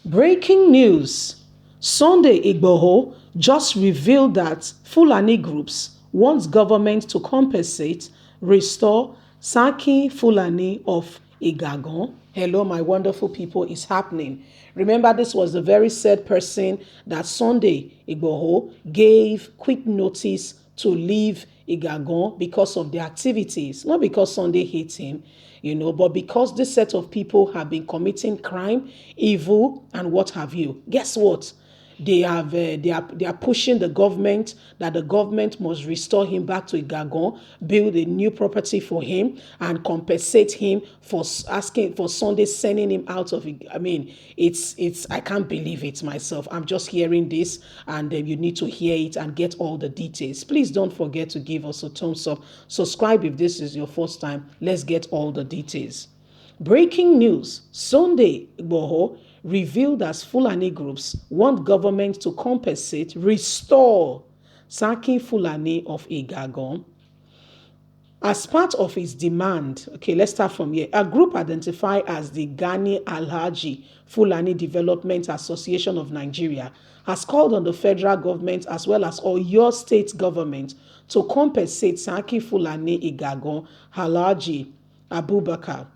Breaking news. Sunday Igboho just revealed that Fulani groups want government to compensate, restore Saki Fulani of Igangan. Hello, my wonderful people, is happening. Remember, this was the very said person that Sunday Igboho gave quick notice to leave Igangan because of the activities, not because Sunday hates him, but because this set of people have been committing crime, evil, and what have you. Guess what? They are pushing the government that the government must restore him back to Igangan, build a new property for him, and compensate him for asking for Sunday sending him out of. I mean, it's I can't believe it myself. I'm just hearing this, and you need to hear it and get all the details. Please don't forget to give us a thumbs up. Subscribe if this is your first time. Let's get all the details. Breaking news. Sunday Igboho revealed as Fulani groups want government to compensate, restore Saki Fulani of Igangan. As part of its demand, okay, let's start from here. A group identified as the Gani Alhaji Fulani Development Association of Nigeria has called on the federal government as well as Oyo state government to compensate Saki Fulani Igangan Alhaji Abubakar.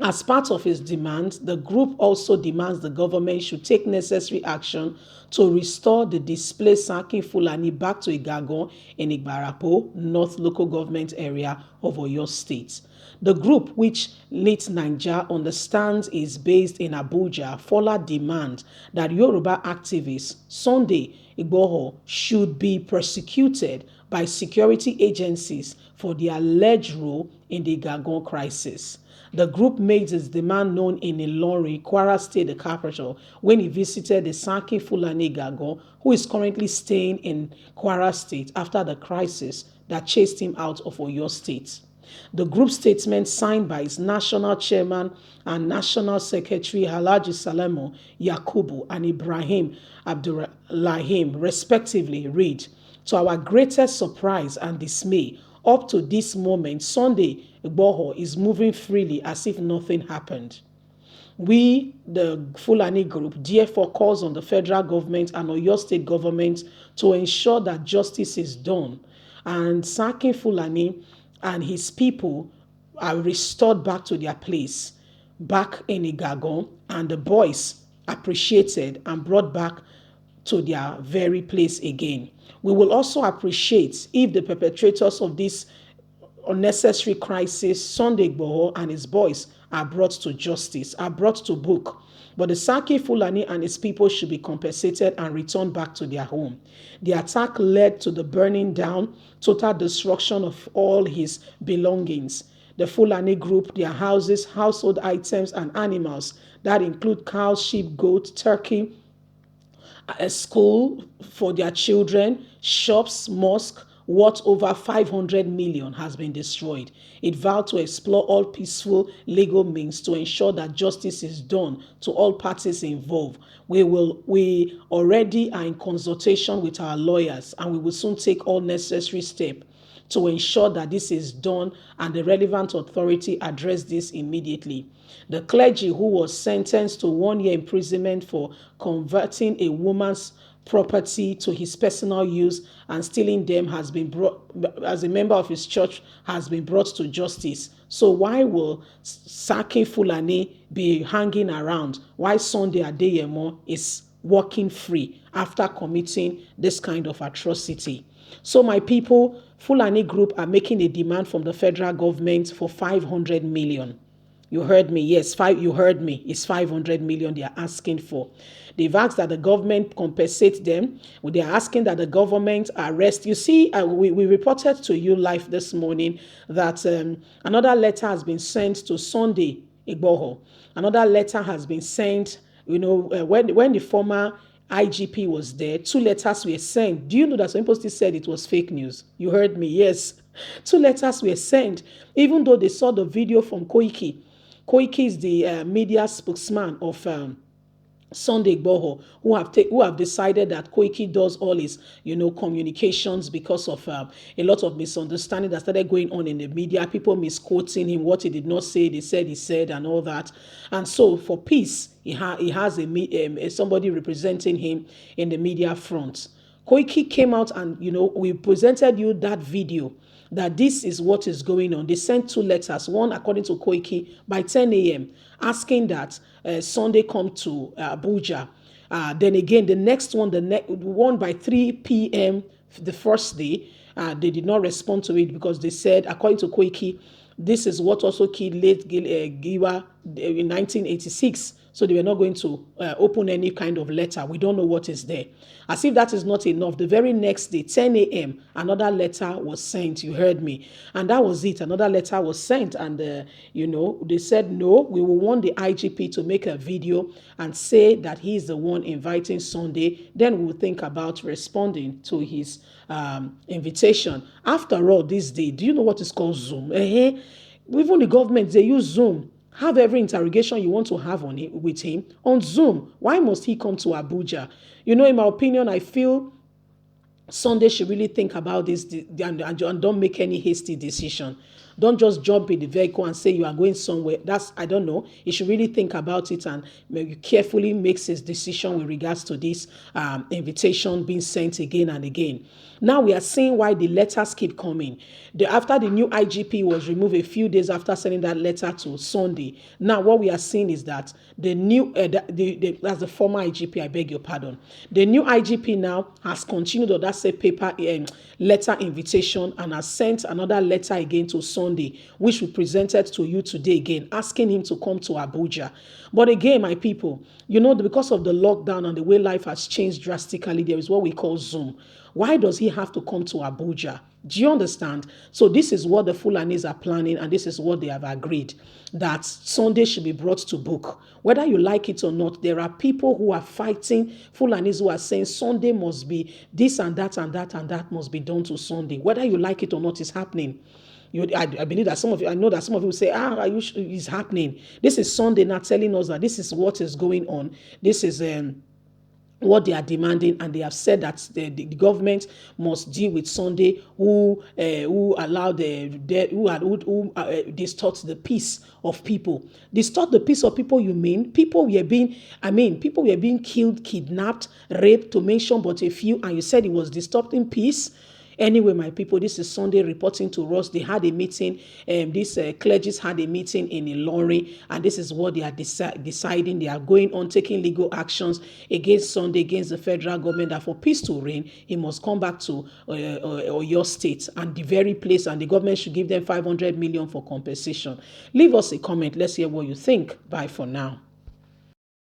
As part of its demands, the group also demands the government should take necessary action to restore the displaced Saki Fulani back to Igangan in Igbarapo, North Local Government Area of Oyo State. The group, which Leads Niger understands is based in Abuja, further demand that Yoruba activists Sunday Igboho should be prosecuted by security agencies for their alleged role in the Igangan crisis. The group made its demand known in Ilorin, Kwara State, the capital, when he visited the Saki Fulani Igangan, who is currently staying in Kwara State after the crisis that chased him out of Oyo State. The group statement signed by its national chairman and national secretary Alhaji Salemo Yakubu and Ibrahim Abdurrahim respectively read, "To our greatest surprise and dismay, up to this moment, Sunday Igboho is moving freely as if nothing happened. We, the Fulani group, therefore calls on the federal government and Oyo state government to ensure that justice is done and Saki Fulani and his people are restored back to their place, back in Igangan, and the boys appreciated and brought back to their very place again. We will also appreciate if the perpetrators of this unnecessary crisis, Sunday Igboho and his boys, are brought to justice, are brought to book. But the Saki Fulani and his people should be compensated and returned back to their home. The attack led to the burning down, total destruction of all his belongings. The Fulani group, their houses, household items, and animals that include cows, sheep, goats, turkey, a school for their children, shops, mosque, worth over 500 million has been destroyed. It vowed to explore all peaceful legal means to ensure that justice is done to all parties involved. We already are in consultation with our lawyers and we will soon take all necessary steps to ensure that this is done and the relevant authority address this immediately. The clergy who was sentenced to 1 year imprisonment for converting a woman's property to his personal use and stealing them has been brought, as a member of his church, has been brought to justice. So why will Saki Fulani be hanging around? Why Sunday Adeyemo is walking free after committing this kind of atrocity? So my people, Fulani group are making a demand from the federal government for 500 million. You heard me. Yes, you heard me. It's 500 million they are asking for. They've asked that the government compensate them. They are asking that the government arrest. You see, we reported to you live this morning that another letter has been sent to Sunday Igboho. Another letter has been sent, when the former IGP was there, 2 letters were sent. Do you know that some people still said it was fake news? You heard me. Yes. 2 letters were sent, even though they saw the video from Koiki. Koiki is the media spokesman of Sunday Igboho, who have decided that Koiki does all his, communications because of a lot of misunderstanding that started going on in the media. People misquoting him, what he did not say, they said he said, and all that. And so, for peace, he has somebody representing him in the media front. Koiki came out and, we presented you that video that this is what is going on. They sent 2 letters, one according to Koiki by 10 a.m. asking that Sunday come to Abuja. Then again, the next one, one by 3 p.m. the first day, they did not respond to it because they said, according to Koiki, this is what also killed late Giwa in 1986. So they were not going to open any kind of letter. We don't know what is there. As if that is not enough, the very next day, 10 a.m., another letter was sent. You heard me. And that was it. Another letter was sent. And, they said, no, we will want the IGP to make a video and say that he is the one inviting Sunday. Then we'll think about responding to his invitation. After all, this day, do you know what is called Zoom? Even the government, they use Zoom. Have every interrogation you want to have with him on Zoom. Why must he come to Abuja? In my opinion, I feel Sunday should really think about this and don't make any hasty decision. Don't just jump in the vehicle and say you are going somewhere. I don't know. He should really think about it and maybe carefully makes his decision with regards to this invitation being sent again and again. Now we are seeing why the letters keep coming. After the new IGP was removed a few days after sending that letter to Sunday, now what we are seeing is that the new, that's the former IGP, I beg your pardon. The new IGP now has continued on that same paper letter invitation and has sent another letter again to Sunday, which we presented to you today again, asking him to come to Abuja. But again, my people, because of the lockdown and the way life has changed drastically, there is what we call Zoom. Why does he have to come to Abuja? Do you understand? So this is what the Fulanis are planning, and this is what they have agreed, that Sunday should be brought to book. Whether you like it or not, there are people who are fighting Fulanis who are saying Sunday must be this and that and that and that must be done to Sunday. Whether you like it or not, it's happening. I believe that I know that some of you will say, it's happening. This is Sunday now telling us that this is what is going on. This is what they are demanding, and they have said that the government must deal with Sunday who allow distort the peace of people. Distort the peace of people, you mean? People were being killed, kidnapped, raped, to mention but a few, and you said it was distorting peace? Anyway, my people, this is Sunday reporting to us. They had a meeting. These clergies had a meeting in Ilorin, and this is what they are deciding. They are going on taking legal actions against Sunday, against the federal government, that for peace to reign, he must come back to your state and the very place, and the government should give them 500 million for compensation. Leave us a comment. Let's hear what you think. Bye for now.